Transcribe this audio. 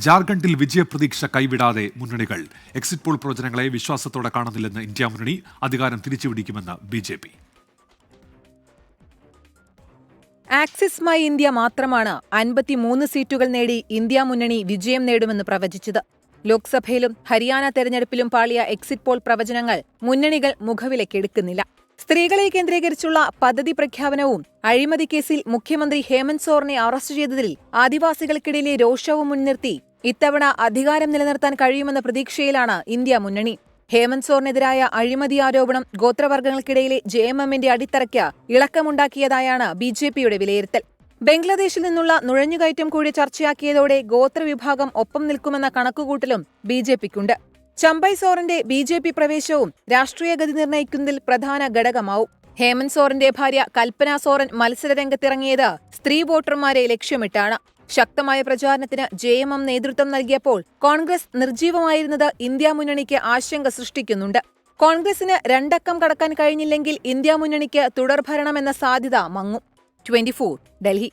ജാർഖണ്ഡിൽ വിജയപ്രതീക്ഷ കൈവിടാതെ മുന്നണികൾ. എക്സിറ്റ് പോൾ പ്രവചനങ്ങളെ വിശ്വാസത്തോടെ കാണുന്നില്ലെന്ന് ഇന്ത്യ മുന്നണി. അധികാരം തിരിച്ചുപിടിക്കുമെന്ന് BJP. ആക്സിസ് മൈ ഇന്ത്യ മാത്രമാണ് 53 സീറ്റുകൾ നേടി ഇന്ത്യ മുന്നണി വിജയം നേടുമെന്ന് പ്രവചിച്ചത്. ലോക്സഭയിലും ഹരിയാന തെരഞ്ഞെടുപ്പിലും പാളിയ എക്സിറ്റ് പോൾ പ്രവചനങ്ങൾ മുന്നണികൾ മുഖവിലക്കെടുക്കുന്നില്ല. സ്ത്രീകളെ കേന്ദ്രീകരിച്ചുള്ള പദ്ധതി പ്രഖ്യാപനവും അഴിമതി കേസിൽ മുഖ്യമന്ത്രി ഹേമന്ത് സോറനെ അറസ്റ്റ് ചെയ്തതിൽ ആദിവാസികൾക്കിടയിലെ രോഷവും മുൻനിർത്തി ഇത്തവണ അധികാരം നിലനിർത്താൻ കഴിയുമെന്ന പ്രതീക്ഷയിലാണ് ഇന്ത്യ മുന്നണി. ഹേമന്ത് സോറിനെതിരായ അഴിമതി ആരോപണം ഗോത്രവർഗ്ഗങ്ങൾക്കിടയിലെ JMMന്റെ അടിത്തറയ്ക്ക് ഇളക്കമുണ്ടാക്കിയതായാണ് BJPയുടെ വിലയിരുത്തൽ. ബംഗ്ലാദേശിൽ നിന്നുള്ള നുഴഞ്ഞുകയറ്റം കൂടി ചർച്ചയാക്കിയതോടെ ഗോത്രവിഭാഗം ഒപ്പം നിൽക്കുമെന്ന കണക്കുകൂട്ടലും BJPക്കുണ്ട്. ചമ്പൈ സോറന്റെ BJP പ്രവേശവും രാഷ്ട്രീയ ഗതി നിർണ്ണയിക്കുന്നതിൽ പ്രധാന ഘടകമാവും. ഹേമന്ത് സോറന്റെ ഭാര്യ കൽപ്പന സോറൻ മത്സരരംഗത്തിറങ്ങിയത് സ്ത്രീ വോട്ടർമാരെ ലക്ഷ്യമിട്ടാണ്. ശക്തമായ പ്രചാരണത്തിന് JMM നേതൃത്വം നൽകിയപ്പോൾ കോൺഗ്രസ് നിർജീവമായിരുന്നത് ഇന്ത്യ മുന്നണിക്ക് ആശങ്ക സൃഷ്ടിക്കുന്നുണ്ട്. കോൺഗ്രസിന് 2 അക്കം കടക്കാൻ കഴിഞ്ഞില്ലെങ്കിൽ ഇന്ത്യ മുന്നണിക്ക് തുടർഭരണമെന്ന സാധ്യത മങ്ങും. 24 ഡൽഹി.